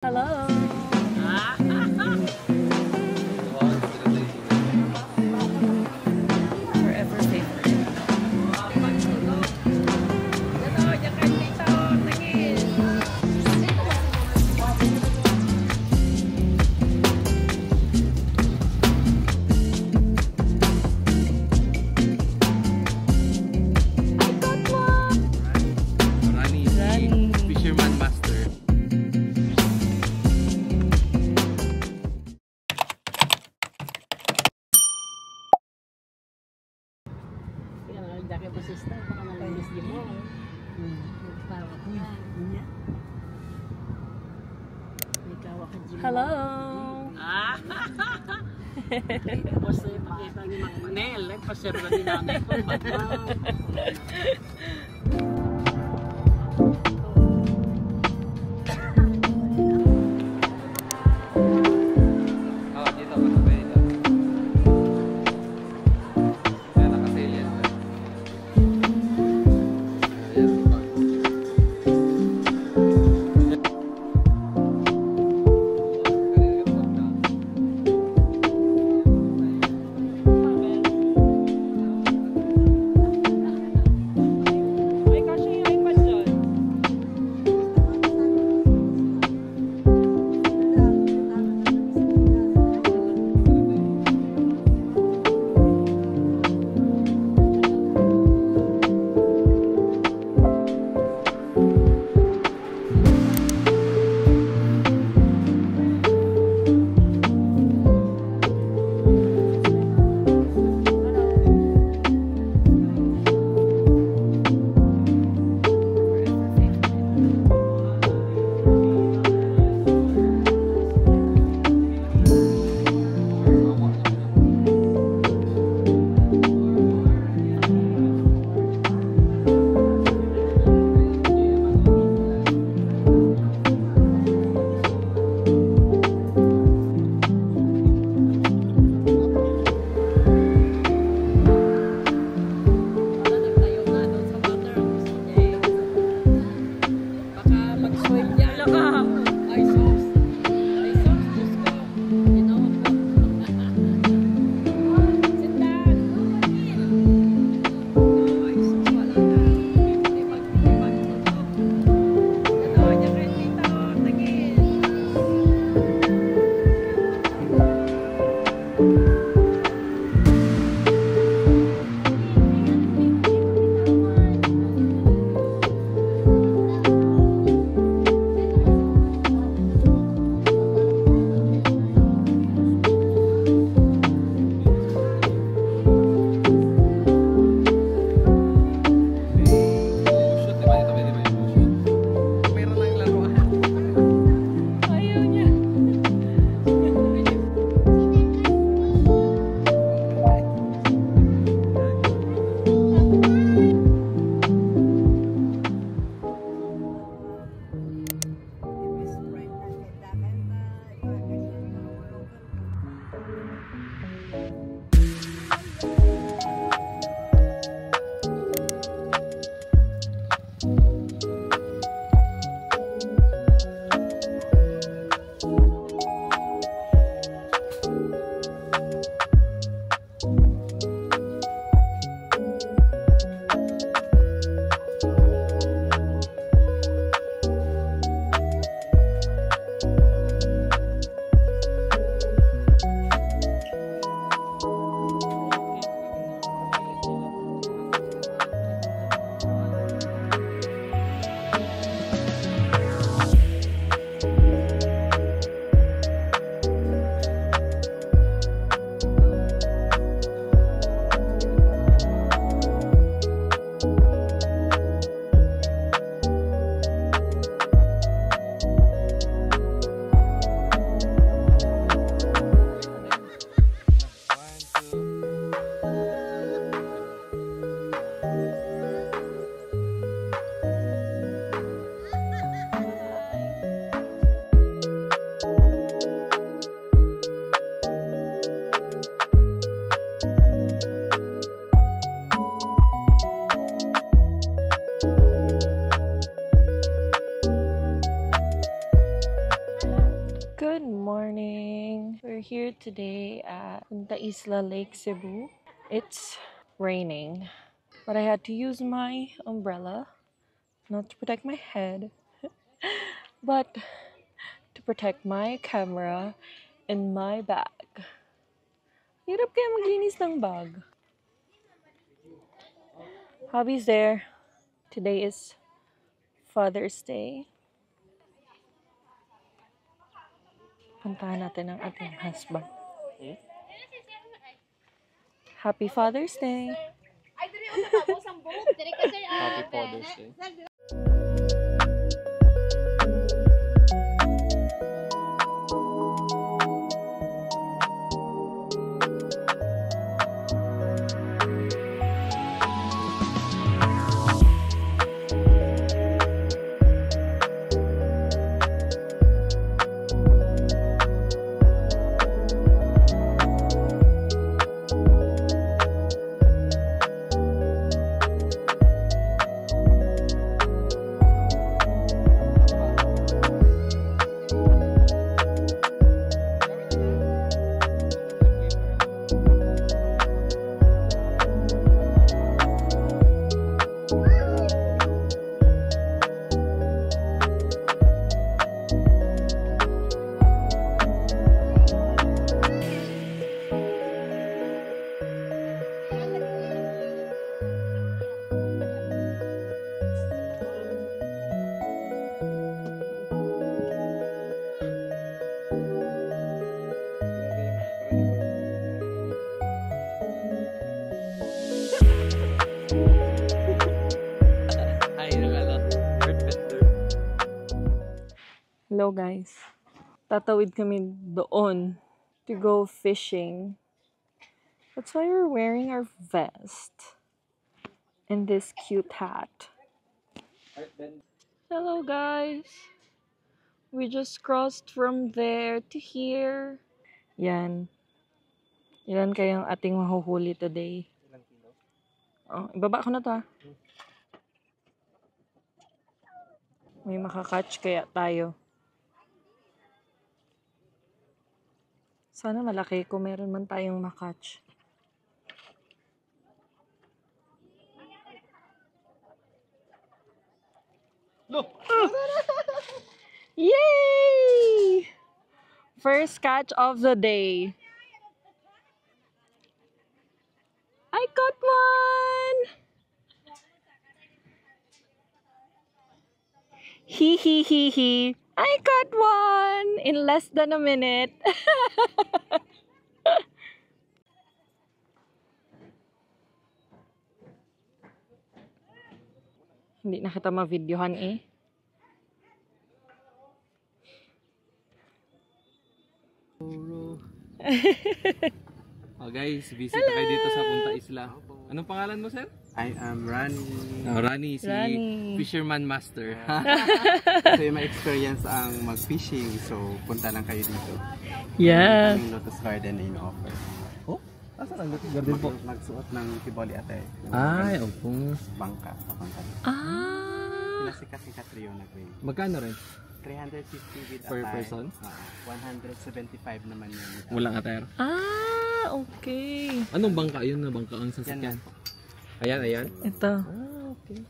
Hello. Forever favorite. Fisherman master. Hello. Tapos pakita ni Mac Manel, paserva ni nanay ko. Dito ako sa pwede. Kaya nakasail yan. Good morning. We're here today at Punta Isla Lake Cebu. It's raining, but I had to use my umbrella, not to protect my head, but to protect my camera and my bag. Hirap kaya maglinis ng bag. Hobby's there. Today is Father's Day. Puntahan natin ang ating husband. Happy Father's Day! Happy Father's Day. Hello guys. Tatawid kami doon to go fishing. That's why we're wearing our vest and this cute hat. Hello guys. We just crossed from there to here. Yan. Ilan kayang ating mahuhuli today? Oh, ibaba ko na to ha. May makakatch kaya tayo. Sana malaki kung meron man tayong makatch. Look! Yay! First catch of the day. I got one! Hee hee hee hee. I got one in less than a minute. Hindi na kita ma-videohan eh. Oh guys, visit kayo dito sa Punta Isla. Anong pangalan mo, sir? I am Rani. Rani, si Rani. Fisherman Master. So yung ma-experience ang mag-fishing, so punta lang kayo dito. Yes. Yung Lotus Garden in offer. Oh? Asan ang garden po? Magsuot ng kiboli ate. Ay, opo. Bangka, sa bangka. Ah. Pinasikat-sikat rin yung nag-ring. Magkano rin? 350 with Per attire. person? 175 naman yun. Walang attire. Ah, okay. Anong bangka yun na bangka ang sasakyan? Ayan, ayan. Ito. Ah, okay.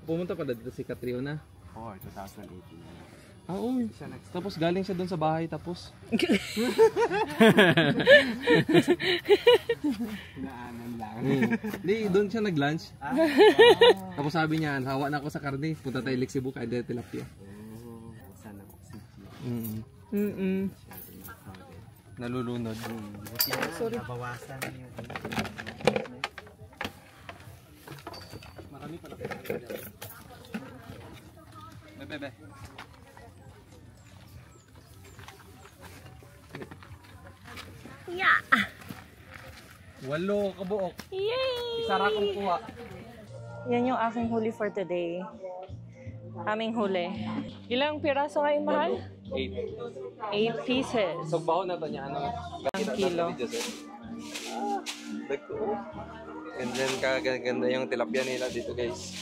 Pumunta pala dito si Catriona. Oh, 2018. Ah, oo. Tapos galing siya doon sa bahay, tapos Naanan lang. Hindi, doon siya nag-lunch. Tapos sabi niya, hawa na ako sa karne. Punta tayo Lake Cebu, kaya dito tilapia. Sana oxygen. Nalulunod. Sorry. Nabawasan yung Marami pala kayo. Bebe. Yeah. 8 kabuok. Yay! Isa ra kong kuha. Yan yung aking huli for today. Aming huli. Ilang piraso ngayon, mahal? 8. 8 pieces. So, baho na to niya. Ano? Ang kilo. Dagko. And then, kaganda yung tilapia nila dito, guys.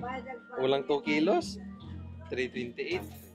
Pag ulang 2 kilos, 328.